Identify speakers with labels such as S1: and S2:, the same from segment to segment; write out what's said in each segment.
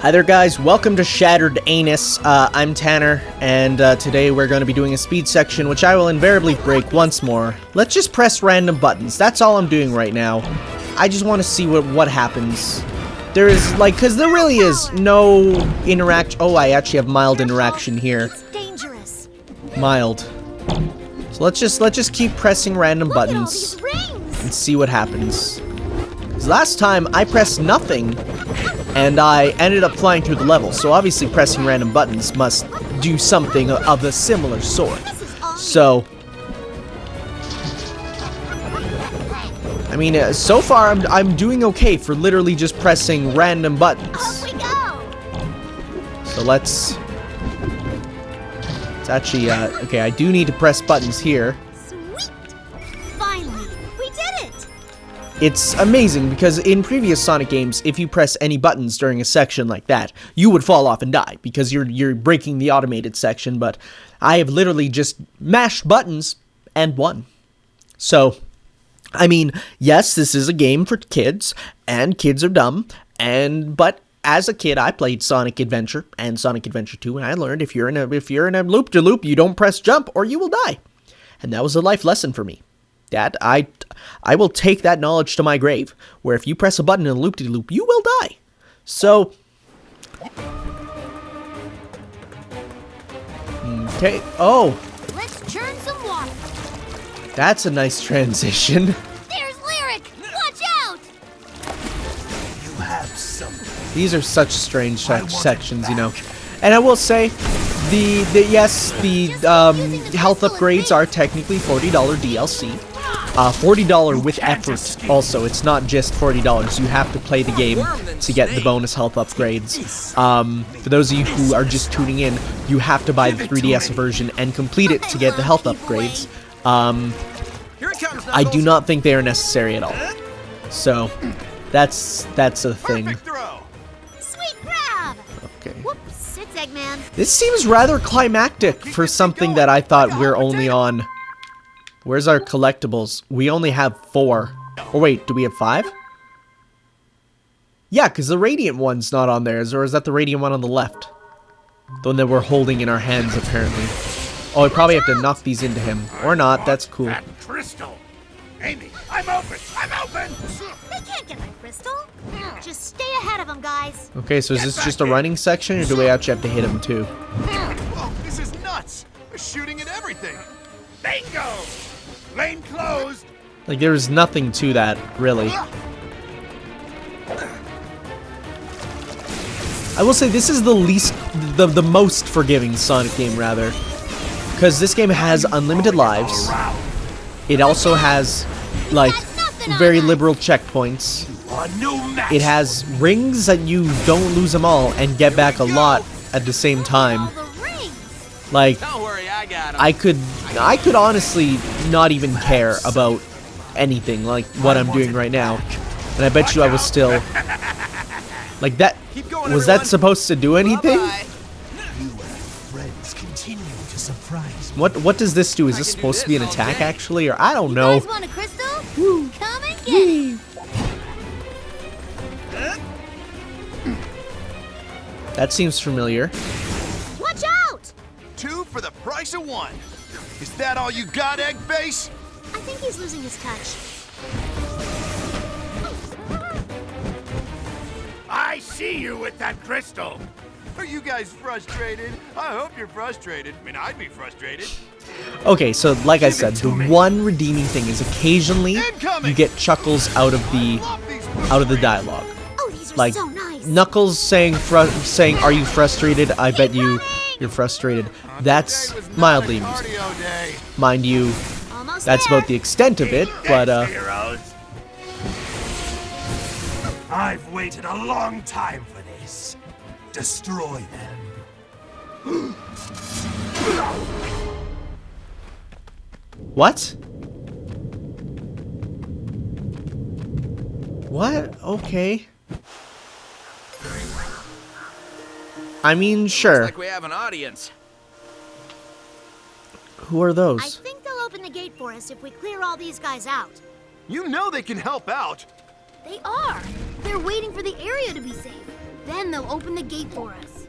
S1: Hi there guys, welcome to Shattered Anus. I'm Tanner, and today we're going to be doing a speed section, which I will invariably break once more. Let's just press random buttons, that's all I'm doing right now. I just want to see what happens. There is, like, because there really is no interaction. Oh, I actually have mild interaction here.
S2: It's dangerous.
S1: Mild. So let's just keep pressing random buttons and see what happens. Because last time I pressed nothing, and I ended up flying through the level, so obviously pressing random buttons must do something of a similar sort. So, I mean, so far I'm doing okay for literally just pressing random buttons. So let's actually, okay, I do need to press buttons here.
S2: Sweet! Finally, we did it!
S1: It's amazing because in previous Sonic games, if you press any buttons during a section like that, you would fall off and die because you're breaking the automated section, but I have literally just mashed buttons and won. So, I mean, yes, this is a game for kids, and kids are dumb, but as a kid, I played Sonic Adventure and Sonic Adventure 2, and I learned if you're in a loop-de-loop, you don't press jump or you will die. And that was a life lesson for me. That I will take that knowledge to my grave, where if you press a button in a loop-de-loop, you will die. So, okay. Oh,
S2: Let's churn some water.
S1: that's a nice transition.
S2: There's Lyric! Watch out!
S3: You have something.
S1: These are such strange sections, you know. And I will say, the health upgrades are technically $40 DLC. $40 with effort also. It's not just $40. You have to play the game to get the bonus health upgrades. For those of you who are just tuning in, you have to buy the 3DS version and complete it to get the health upgrades. I do not think they are necessary at all. So, that's a thing.
S2: Sweet grab!
S1: Okay.
S2: Whoops, it's Eggman.
S1: This seems rather climactic for something that I thought we're only on. Where's our collectibles? We only have 4. Or wait, do we have 5? Yeah, because the Radiant one's not on there. Or is that the Radiant one on the left? The one that we're holding in our hands, apparently. Oh, we probably have to knock these into him. Or not, that's cool.
S3: That crystal. Amy, I'm open. I'm open.
S2: They can't get the crystal. Just stay ahead of them, guys.
S1: Okay, so is this just a running section, or do we actually have to hit him too?
S4: Whoa, this is nuts! They're shooting at everything!
S3: Bingo. Lane closed.
S1: Like, there's nothing to that, really. I will say this is the most forgiving Sonic game, rather. Because this game has unlimited lives. It also has, like, very liberal checkpoints. It has rings that you don't lose them all and get back a lot at the same time. Like, I could honestly not even care about anything like what I'm doing right now. And I bet you I was still, like, that, was that supposed to do anything? What does this do? Is this supposed to be an attack, actually? Or I don't know.
S2: You guys want a crystal? Come and get it.
S1: That seems familiar.
S2: Watch out!
S4: 2 for the price of 1. Is that all you got, Eggbase?
S2: I think he's losing his touch.
S3: I see you with that crystal.
S4: Are you guys frustrated? I hope you're frustrated. I mean, I'd be frustrated.
S1: Okay, so like I said, the one redeeming thing is occasionally you get chuckles out of the dialogue.
S2: Oh, these are
S1: Like
S2: so nice.
S1: Knuckles saying "Are you frustrated? I bet you're frustrated." That's mildly amusing.
S4: Cardio day.
S1: Mind you,
S2: Almost
S1: that's
S2: there.
S1: about the extent of it, but
S3: Heroes. I've waited a long time for this. Destroy them.
S1: what? What? Okay. I mean, sure.
S5: Looks like we have an audience.
S1: Who are
S2: I
S1: those?
S2: think they'll open the gate for us if we clear all these guys out.
S4: You know they can help out.
S2: They are. They're waiting for the area to be safe. Then they'll open the gate for us.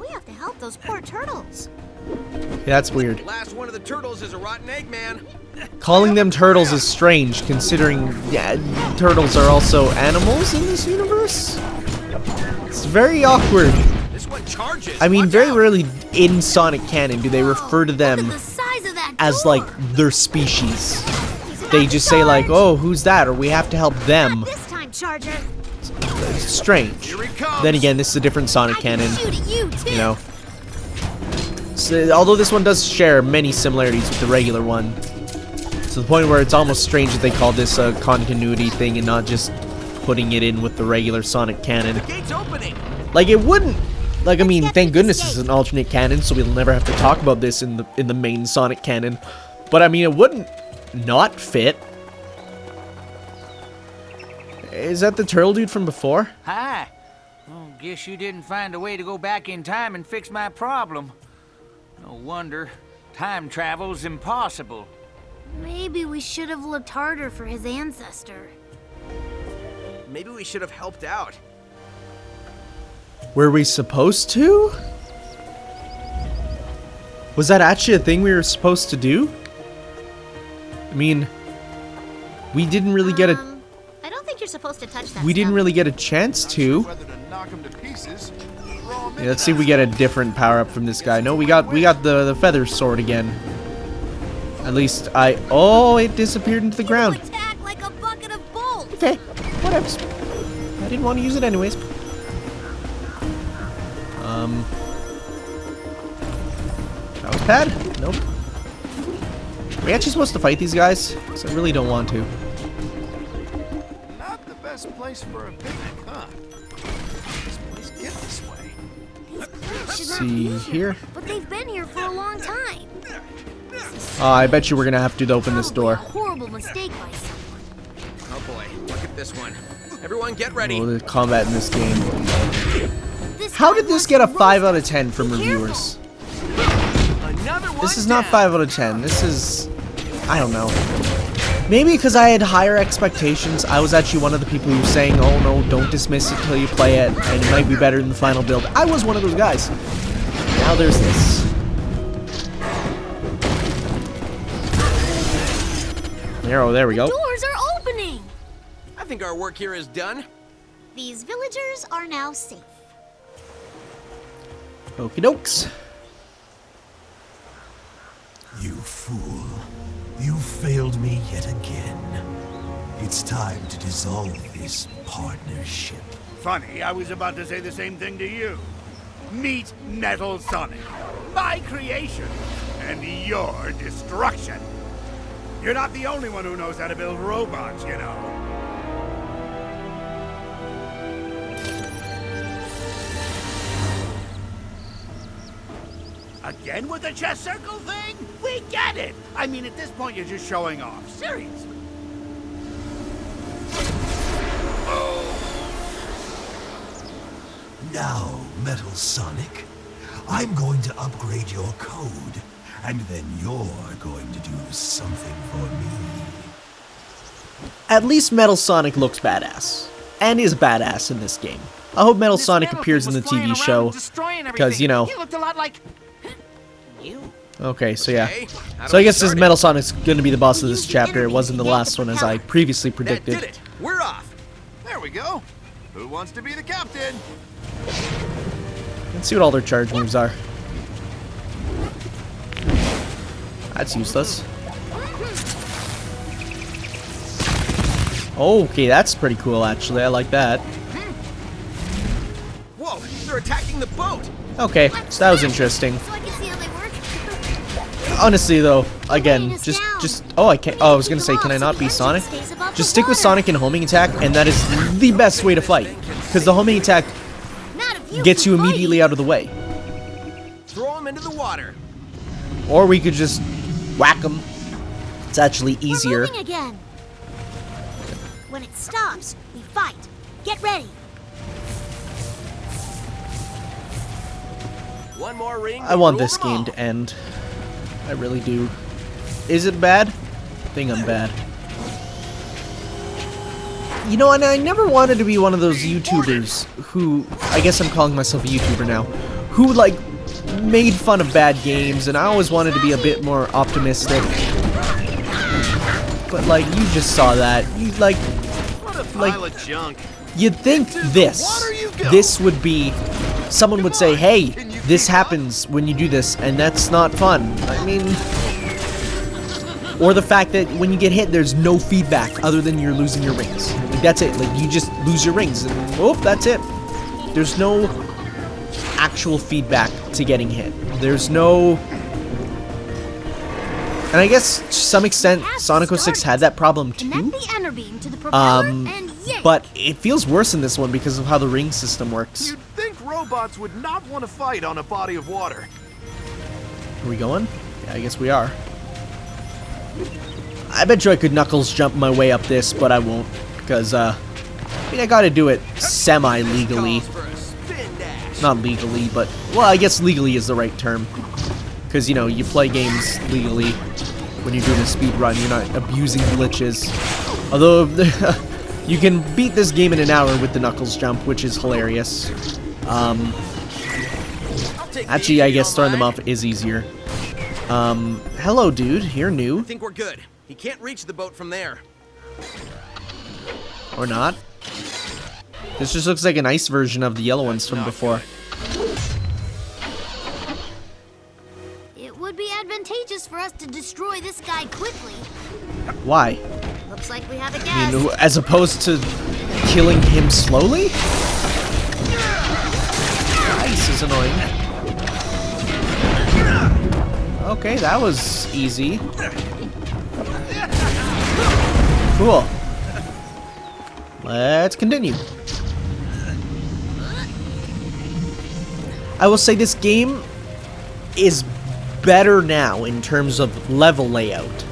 S2: We have to help those poor turtles.
S1: Yeah, that's weird.
S4: Last one of the turtles is a rotten egg, man.
S1: Calling them turtles is strange, considering turtles are also animals in this universe. It's very awkward.
S4: This one charges.
S1: I mean,
S4: Watch
S1: very
S4: out.
S1: rarely in Sonic canon do they refer to
S2: Look at
S1: them
S2: the size of that
S1: as
S2: door.
S1: like their species. They just say like, "Oh, who's that?" or "We have to help them."
S2: Not this time, Charger.
S1: It's strange.
S4: Here he comes.
S1: Then again, this is a different Sonic
S2: I can
S1: canon,
S2: shoot at you too.
S1: you know. So, although this one does share many similarities with the regular one, to the point where it's almost strange that they call this a continuity thing and not just putting it in with the regular Sonic canon.
S4: Gate's opening.
S1: Like it wouldn't. Like I mean,
S2: Let's get
S1: thank
S2: to
S1: goodness
S2: this
S1: it's
S2: gate.
S1: an alternate canon, so we'll never have to talk about this in the main Sonic canon. But I mean, it wouldn't not fit. Is that the turtle dude from before?
S5: Hi. Oh, guess you didn't find a way to go back in time and fix my problem. No wonder. Time travel's impossible.
S2: Maybe we should have looked harder for his ancestor.
S4: Maybe we should have helped out.
S1: Were we supposed to? Was that actually a thing we were supposed to do? I mean, we didn't really get a
S2: I don't think you're supposed to touch that.
S1: we didn't
S2: stuff.
S1: really get a chance to.
S4: Whether to knock him to pieces. Throw him
S1: Yeah, let's see if we get a different power up from this guy. No, we got the feather sword again. At least oh, it disappeared into the ground.
S2: Attack like a bucket of bolts.
S1: Okay, whatever. I didn't want to use it anyways. Mouse pad? Nope. Are we actually supposed to fight these guys? Because I really don't want to.
S4: Not the best place for a picnic, huh? This place get this way.
S1: Let's see here.
S2: But they've been here for a long time.
S1: I bet you we're gonna have to open this
S2: Probably
S1: door.
S2: a horrible mistake by someone.
S4: Oh boy, look at this one. Everyone get ready.
S1: Oh, the combat in this game.
S2: This
S1: How
S2: guy
S1: did this
S2: wants
S1: get a
S2: to
S1: 5
S2: roast
S1: out of
S2: us.
S1: 10 from
S2: Be
S1: reviewers?
S4: Another one
S1: This is not
S4: down.
S1: 5 out of 10. This is, I don't know. Maybe because I had higher expectations. I was actually one of the people who was saying, "Oh no, don't dismiss it till you play it, and it might be better than the final build." I was one of those guys. Now there's this. There we go.
S2: Doors are opening.
S4: I think our work here is done.
S2: These villagers are now safe.
S1: Okie dokes.
S6: You fool. You failed me yet again. It's time to dissolve this partnership.
S3: Funny, I was about to say the same thing to you. Meet Metal Sonic, my creation, and your destruction. You're not the only one who knows how to build robots, you know. Again with the chess circle thing? We get it! I mean, at this point, you're just showing off. Seriously.
S6: Now, Metal Sonic, I'm going to upgrade your code, and then you're going to do something for me.
S1: At least Metal Sonic looks badass. And is badass in this game. I hope Metal
S5: This
S1: Sonic
S5: metal
S1: appears in
S5: thing
S1: the
S5: was flying
S1: TV
S5: around
S1: show.
S5: and destroying
S1: Because, you know.
S5: everything. He looked a lot like you.
S1: Okay, so yeah.
S4: Okay, how do
S1: So I
S4: we
S1: guess this
S4: start it?
S1: Metal Sonic's gonna be the boss of this
S2: Use the
S1: chapter. It
S2: energy
S1: wasn't the
S2: to yank
S1: last
S2: the
S1: one as I
S2: propeller.
S1: previously
S4: That
S1: predicted.
S4: did it. We're off. There we go. Who wants to be the captain?
S1: Let's see what all their charge moves are. That's useless. Okay, that's pretty cool actually. I like that.
S4: Whoa, they're attacking the boat.
S1: Okay, so that was interesting.
S2: So I can see how they work.
S1: Honestly though, again,
S2: weighing us down.
S1: just oh I can't I was gonna say, can I not be Sonic? Just stick with Sonic and homing attack, and that is the best way to fight. Because the homing attack gets you immediately out of the way.
S4: Throw him into the water.
S1: Or we could just whack them. It's actually easier.
S2: We're moving again. When it stops, we fight. Get ready.
S4: One more ring.
S1: I want
S4: rule
S1: this
S4: them all.
S1: game to end. I really do. Is it bad? I think I'm bad. You know, and I never wanted to be one of those YouTubers who, I guess I'm calling myself a YouTuber now, who, like, made fun of bad games, and I always wanted to be a bit more optimistic. But, like, you just saw that. You, like,
S4: Pile of junk.
S1: you'd think this would be, someone would say, hey, this happens when you do this, and that's not fun. I mean, or the fact that when you get hit, there's no feedback other than you're losing your rings. Like, that's it. Like, you just lose your rings, and oh, that's it. There's no actual feedback to getting hit. There's no... And I guess, to some extent, Sonic 06 had that problem too.
S2: Connect the enter beam to the propeller and yank.
S1: But it feels worse in this one because of how the ring system works.
S4: You'd think robots would not want to fight on a body of water.
S1: Are we going? Yeah, I guess we are. I bet you I could Knuckles jump my way up this, but I won't. Because, I mean, I gotta do it semi-legally. Not legally, but... Well, I guess legally is the right term. Because, you know, you play games legally when you're doing a speed run. You're not abusing glitches. Although, you can beat this game in an hour with the Knuckles jump, which is hilarious. Actually, I guess throwing them off is easier. Hello, dude. You're new.
S7: I think we're good. He can't reach the boat from there.
S1: Or not. This just looks like a nice version of the yellow ones from before.
S2: It would be advantageous for us to destroy this guy quickly.
S1: Why?
S2: Looks like we have a
S1: I
S2: guest.
S1: mean, as opposed to killing him slowly? This is annoying. Okay, that was easy. Cool. Let's continue. I will say this game is better now in terms of level layout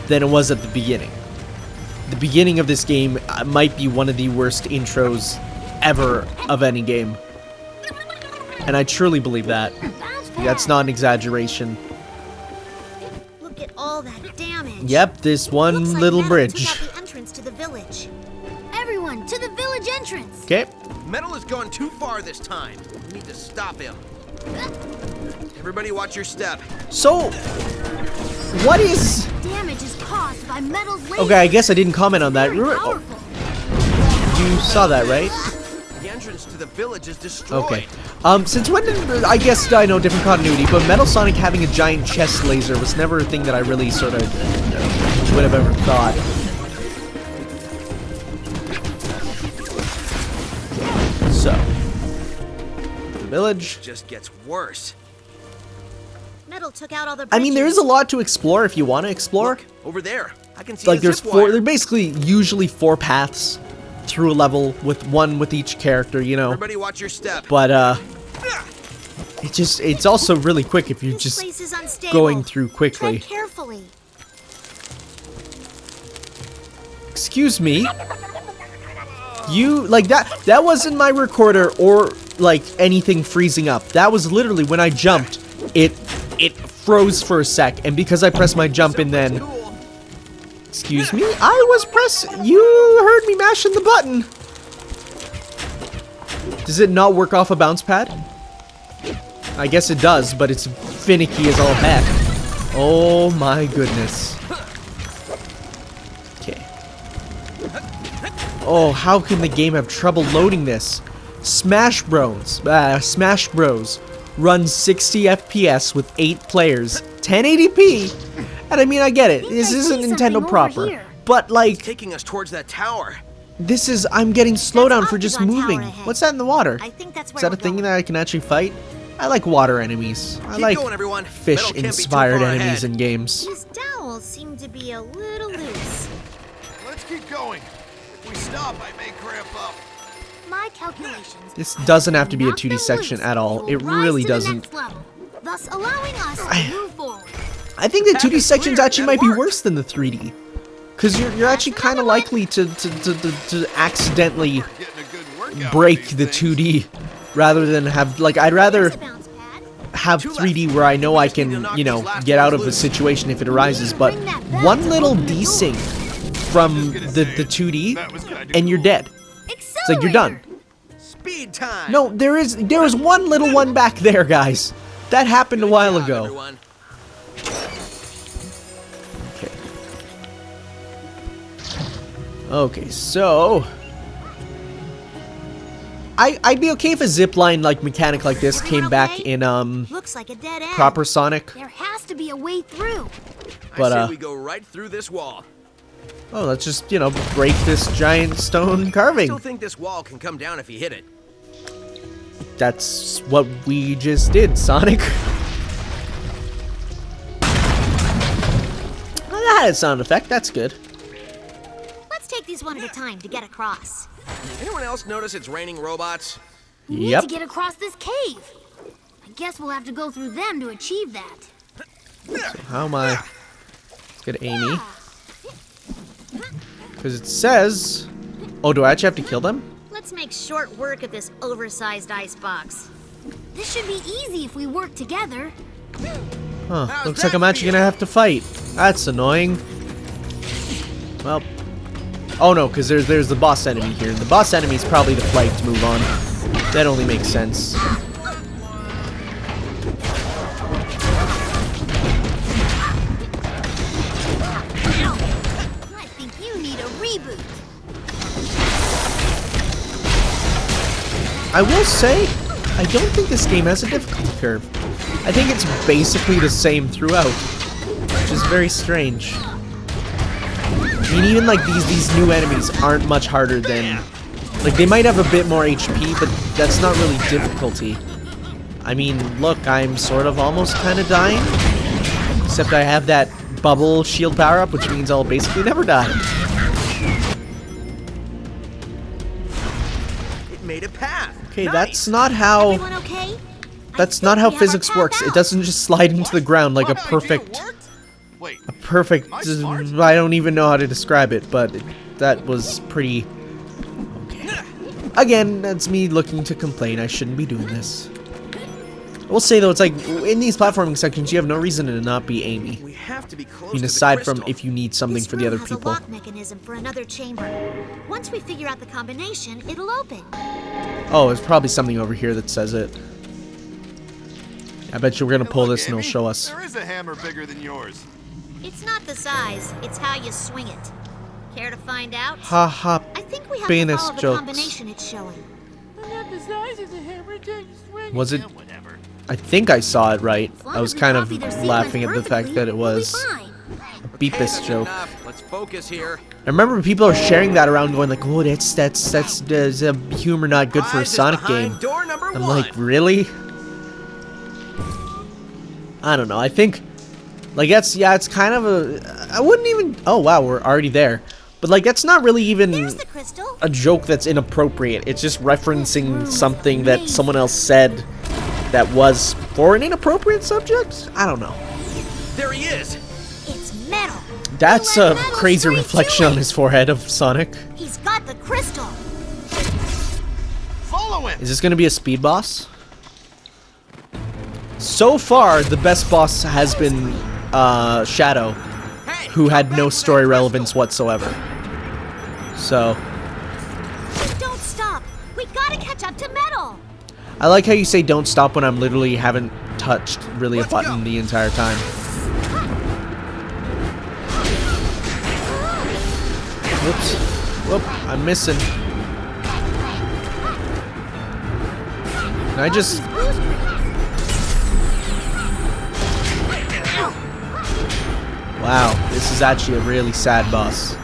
S1: than it was at the beginning. The beginning of this game might be one of the worst intros ever of any game. And I truly believe that. That's not an exaggeration.
S2: Look at all that damage.
S1: Yep, this one
S2: Looks like
S1: little
S2: Metal
S1: bridge.
S2: took out the entrance to the village. Everyone, to the village entrance.
S1: Okay.
S7: Metal has gone too far this time. We need to stop him. Everybody watch your step.
S1: So, what is...
S2: Damage is caused by Metal's laser.
S1: Okay, I guess I didn't comment on that.
S2: Very powerful.
S1: You saw that, right?
S7: The entrance to the village is destroyed.
S1: Okay. Since when did... I guess I know different continuity, but Metal Sonic having a giant chest laser was never a thing that I really sort of would have ever thought. So, the village.
S7: It just gets worse.
S2: Metal took out all the
S1: I mean, there is a
S2: bridges.
S1: lot to explore if you want to explore.
S7: Look, over there. I can see
S1: Like,
S7: the
S1: there's
S7: zip
S1: four.
S7: wire.
S1: There's basically usually 4 paths through a level, with one with each character, you know.
S7: Everybody watch your step.
S1: But it's also really quick if you're
S2: This
S1: just
S2: place is unstable.
S1: going through quickly.
S2: Tread carefully.
S1: Excuse me. You, like, that wasn't my recorder or, like, anything freezing up. That was literally when I jumped, it froze for a sec, and because I pressed my jump and then...
S7: Cool.
S1: Excuse me? I was pressing... You heard me mashing the button. Does it not work off a bounce pad? I guess it does, but it's finicky as all heck. Oh my goodness. Okay. Oh, how can the game have trouble loading this? Smash Bros. Runs 60 FPS with 8 players, 1080p, and I mean, I get it. This
S2: I
S1: isn't
S2: see something
S1: Nintendo
S2: over
S1: proper,
S2: here.
S1: but like,
S7: Taking us towards that tower.
S1: this is, I'm getting slowdown for just
S2: Octagon Tower
S1: moving.
S2: ahead.
S1: What's that in the water?
S2: I think that's where
S1: Is that a
S2: we're
S1: thing
S2: going.
S1: that I can actually fight? I like water enemies. I
S7: Keep
S1: like
S7: going, everyone. Metal can't be too
S1: fish-inspired
S7: far
S1: enemies
S7: ahead.
S1: in games.
S2: These dowels seem to be a little loose.
S4: Let's keep going. If we stop, I may cramp up.
S2: My calculations.
S1: This doesn't have to be a
S2: knock
S1: 2D
S2: them
S1: section
S2: loose,
S1: at all.
S2: we
S1: It
S2: will rise
S1: really
S2: to the
S1: doesn't.
S2: next level, thus allowing us to move forward.
S1: I think the 2D
S7: is
S1: sections
S7: clear.
S1: actually
S7: That
S1: might be
S7: worked.
S1: worse than the 3D. Because you're actually kind of likely to accidentally
S4: Getting a good workout
S1: break
S4: with
S1: the
S4: these things.
S1: 2D rather than have, like, I'd rather
S2: There's a bounce pad.
S1: have 3D where I know I can, you know, get out of a situation if it arises, but one little desync from the 2D, and you're dead. It's like you're done.
S7: Speed time.
S1: No, there was one little one back there, guys. That happened a while
S7: Good job,
S1: ago.
S7: everyone.
S1: Okay, so I'd be okay if a zipline like mechanic like this came back in
S2: Looks like a dead end.
S1: proper Sonic.
S2: There has to be a way through.
S1: But,
S7: I say we go right through this wall.
S1: Oh, let's just, you know, break this giant stone
S7: I
S1: carving.
S7: still think this wall can come down if you hit it.
S1: That's what we just did, Sonic. Well, that had a sound effect. That's good.
S2: Let's take these one at a time to get across.
S7: Anyone else notice it's raining robots?
S2: We need
S1: Yep.
S2: to get across this cave. I guess we'll have to go through them to achieve that.
S1: How am I? Let's get Amy. Because it says... Oh, do I actually have to kill them?
S2: Let's make short work of this oversized icebox. This should be easy if we work together.
S1: Huh.
S7: How's
S1: Looks
S7: that
S1: like I'm
S7: for
S1: actually
S7: you?
S1: gonna have to fight. That's annoying. Well... Oh no, because there's the boss enemy here. The boss enemy is probably the flight to move on. That only makes sense.
S2: I think you need a reboot.
S1: I will say, I don't think this game has a difficulty curve. I think it's basically the same throughout, which is very strange. I mean, even like these new enemies aren't much harder than... Like, they might have a bit more HP, but that's not really difficulty. I mean, look, I'm sort of almost kind of dying. Except I have that bubble shield power-up, which means I'll basically never die.
S7: It made a path.
S1: Okay,
S7: Nice.
S1: that's not how...
S2: Everyone okay?
S1: That's
S2: I
S1: not
S2: think
S1: how
S2: we have our
S1: physics
S2: path
S1: works. It
S2: out.
S1: doesn't just slide into the ground like a
S4: What idea
S1: perfect...
S4: worked? Wait,
S1: Perfect.
S4: Am I smart?
S1: I don't even know how to describe it, but that was pretty. Okay. Again, that's me looking to complain. I shouldn't be doing this. I will say though, it's like in these platforming sections, you have no reason to not be Amy.
S7: We have to be close
S1: I mean,
S7: to
S1: aside
S7: the
S1: from
S7: crystal.
S1: if you need something
S2: This
S1: for the
S2: room
S1: other
S2: has
S1: people.
S2: a lock mechanism for another chamber. Once we figure out the combination, it'll open.
S1: Oh, there's probably something over here that says it. I bet you we're gonna
S4: hey,
S1: pull
S4: look,
S1: this and it'll
S4: Amy,
S1: show us.
S4: There is a hammer bigger than yours.
S2: It's not the size, it's how you swing it. Care to find out?
S1: Ha ha.
S2: I think we have
S1: penis
S2: to follow the
S1: jokes.
S2: combination it's showing.
S1: Was it? I think I saw it right.
S2: As long
S1: I was
S2: as we
S1: kind of
S2: copy their sequence
S1: laughing at the fact
S2: perfectly,
S1: that it
S2: we'll be
S1: was
S2: fine.
S1: a Beepus
S7: That's
S1: joke.
S7: enough. Let's focus here.
S1: I remember people are sharing that around, going like, "Oh, that's humor not good for a
S7: Prize is
S1: Sonic
S7: behind
S1: game."
S7: Door number
S1: I'm
S7: one.
S1: like, really? I don't know. I think, like, it's kind of a. I wouldn't even. Oh wow, we're already there. But like, that's not really even
S2: There's the crystal.
S1: a joke that's inappropriate. It's just referencing
S2: room is
S1: something that
S2: amazing.
S1: someone else said that was for an inappropriate subject. I don't know.
S7: There he is.
S2: It's metal.
S1: That's
S2: He let
S1: a
S2: metal
S1: crazy
S2: straight
S1: reflection
S2: to
S1: on
S2: it.
S1: his forehead of Sonic.
S2: He's got the crystal.
S4: Follow him.
S1: Is this going to be a speed boss? So far, the best boss has been Shadow,
S7: Hey,
S1: who
S7: go
S1: had
S7: back
S1: no
S7: to that
S1: story
S7: crystal.
S1: relevance whatsoever. So,
S2: Don't stop. We gotta catch up to metal.
S1: I like how you say don't stop when I'm literally haven't touched really a
S7: Let's
S1: button
S7: go.
S1: the entire time. Whoops. Whoop, I'm missing. Can I just... Wow, this is actually a really sad boss.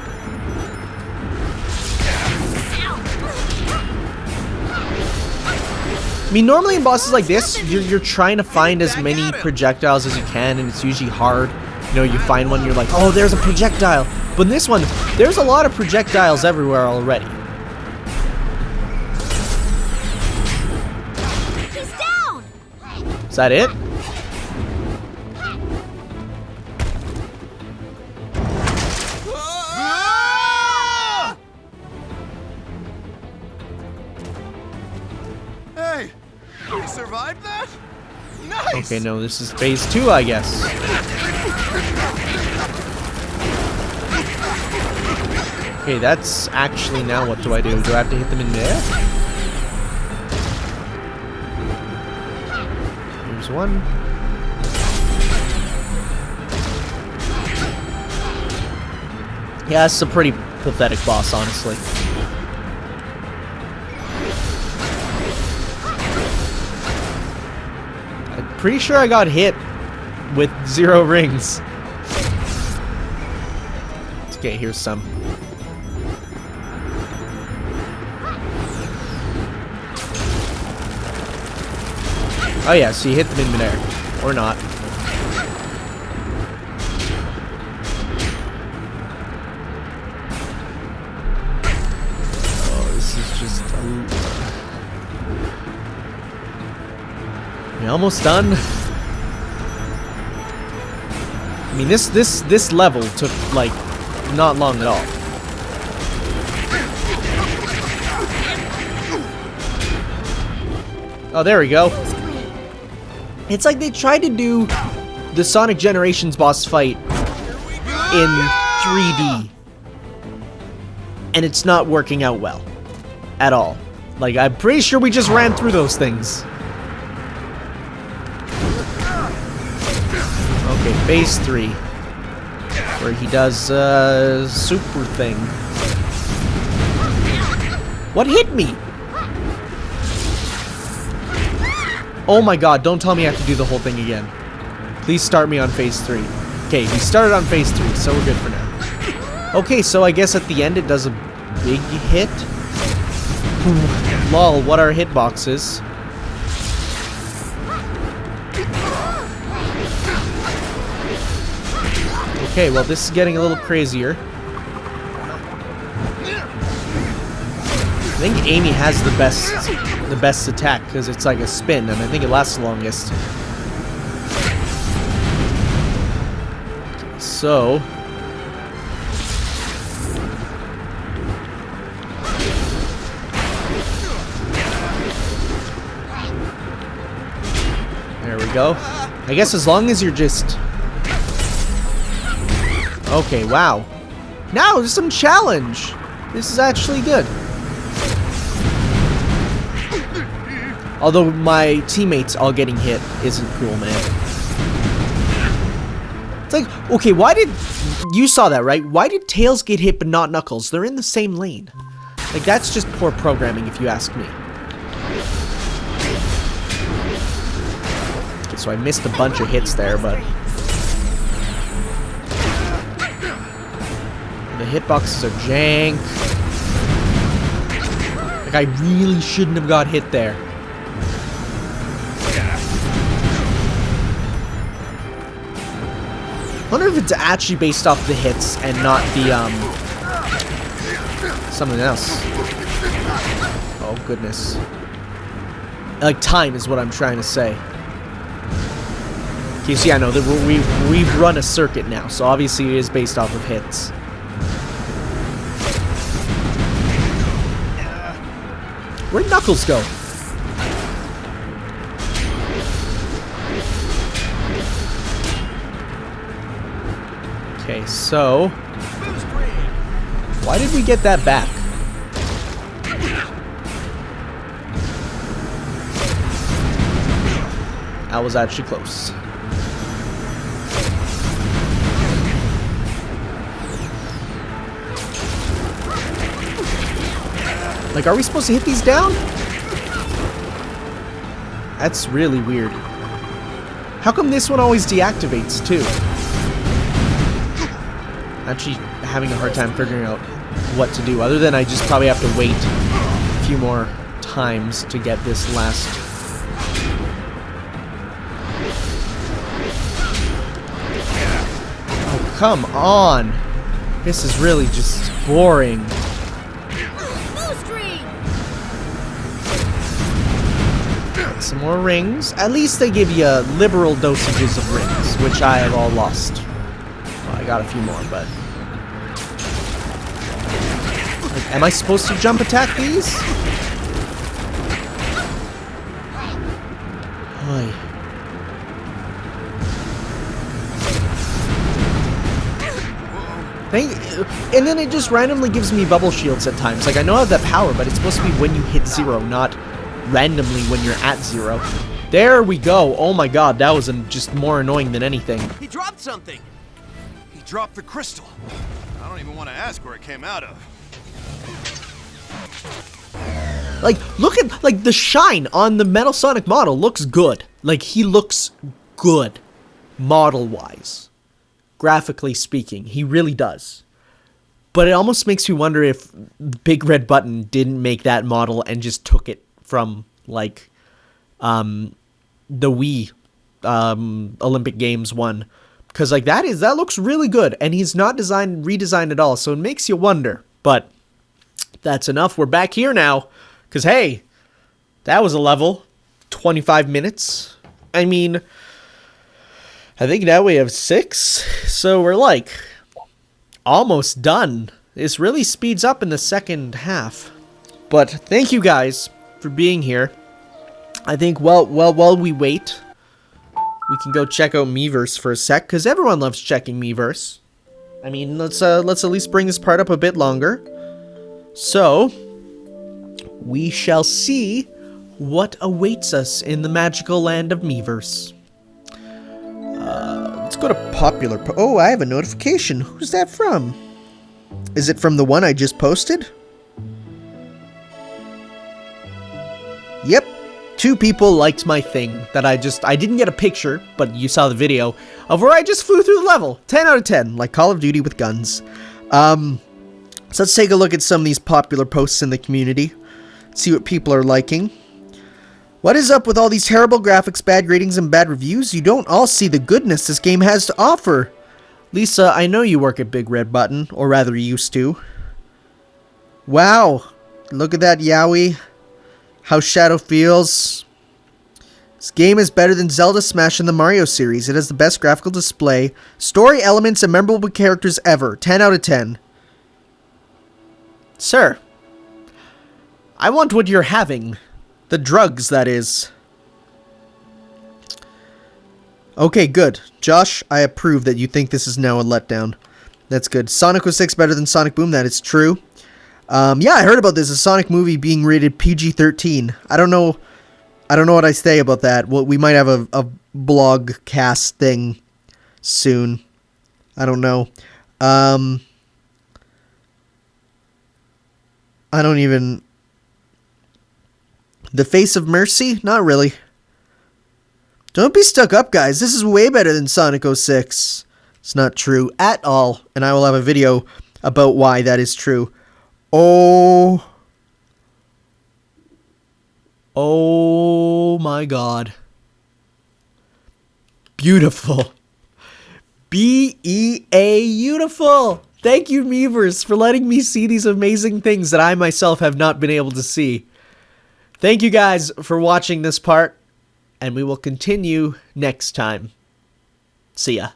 S1: I mean, normally in bosses like this, you're trying to find as many projectiles as you can, and it's usually hard. You know, you find one, you're like, oh, there's a projectile. But in this one, there's a lot of projectiles everywhere already.
S2: He's down.
S1: Is that it?
S4: Hey, you survived that? Nice.
S1: Okay, no, this is phase 2, I guess. Okay, that's actually now what do I do? Do I have to hit them in midair? Here's one. Yeah, it's a pretty pathetic boss, honestly. I'm pretty sure I got hit with 0 rings. Okay, here's some. Oh yeah, so you hit them in midair. Or not. We're almost done. I mean, this level took like not long at all. Oh, there we go. It's like they tried to do the Sonic Generations boss fight in 3D, and it's not working out well at all. Like, I'm pretty sure we just ran through those things. Okay, phase 3. Where he does, super thing. What hit me? Oh my god, don't tell me I have to do the whole thing again. Please start me on phase 3. Okay, we started on phase 3, so we're good for now. Okay, so I guess at the end it does a big hit. Lol, what are hitboxes? Okay, well this is getting a little crazier. I think Amy has the best attack because it's like a spin, and I think it lasts the longest. So there we go. I guess as long as you're just... Okay, wow. Now there's some challenge. This is actually good. Although my teammates all getting hit isn't cool, man. It's like, okay, why did... You saw that, right? Why did Tails get hit but not Knuckles? They're in the same lane. Like, that's just poor programming if you ask me. Okay, so I missed a bunch of hits there, but... The hitboxes are jank. Like, I really shouldn't have got hit there. I wonder if it's actually based off the hits and not the, something else. Oh, goodness. Like, time is what I'm trying to say. Okay, so yeah, no, we've run a circuit now, so obviously it is based off of hits. Where'd Knuckles go? Okay, so... Why did we get that back? That was actually close. Like, are we supposed to hit these down? That's really weird. How come this one always deactivates, too? Actually having a hard time figuring out what to do, other than I just probably have to wait a few more times to get this last. Oh, come on! This is really just boring. Some more rings. At least they give you liberal dosages of rings, which I have all lost. Well, I got a few more, but... Like, am I supposed to jump attack these? Oy. And then it just randomly gives me bubble shields at times. Like, I know I have that power, but it's supposed to be when you hit 0, not randomly when you're at 0. There we go. Oh my god, that was just more annoying than anything.
S7: He dropped something.
S4: He dropped the crystal. I don't even want to ask where it came out of.
S1: Like, look at, like, the shine on the Metal Sonic model looks good. Like, he looks good, model-wise. Graphically speaking, he really does. But it almost makes me wonder if Big Red Button didn't make that model and just took it from, like, the Wii Olympic Games one. Because, like, that looks really good. And he's not redesigned at all, so it makes you wonder. But that's enough. We're back here now. Because, hey, that was a level. 25 minutes. I mean, I think now we have 6. So we're, like, almost done. This really speeds up in the second half. But thank you guys for being here. I think, while we wait, we can go check out Miiverse for a sec. Because everyone loves checking Miiverse. I mean, let's at least bring this part up a bit longer. So we shall see what awaits us in the magical land of Miiverse. Let's go to popular. Oh, I have a notification. Who's that from? Is it from the one I just posted? Yep. 2 people liked my thing that I didn't get a picture, but you saw the video of where I just flew through the level. 10 out of 10, like Call of Duty with guns. So let's take a look at some of these popular posts in the community. See what people are liking. What is up with all these terrible graphics, bad ratings, and bad reviews? You don't all see the goodness this game has to offer. Lisa, I know you work at Big Red Button, or rather used to. Wow, look at that yaoi. How Shadow feels. This game is better than Zelda, Smash, and the Mario series. It has the best graphical display, story elements, and memorable characters ever. 10 out of 10. Sir, I want what you're having. The drugs, that is. Okay, good. Josh, I approve that you think this is now a letdown. That's good. Sonic 06 better than Sonic Boom, that is true. Yeah, I heard about this. A Sonic movie being rated PG-13. I don't know what I say about that. Well, we might have a blog cast thing soon. I don't know. I don't even... The Face of Mercy? Not really. Don't be stuck up, guys. This is way better than Sonic 06. It's not true at all. And I will have a video about why that is true. Oh my god. Beautiful. Beautiful. Thank you, Miiverse, for letting me see these amazing things that I myself have not been able to see. Thank you guys for watching this part, and we will continue next time. See ya.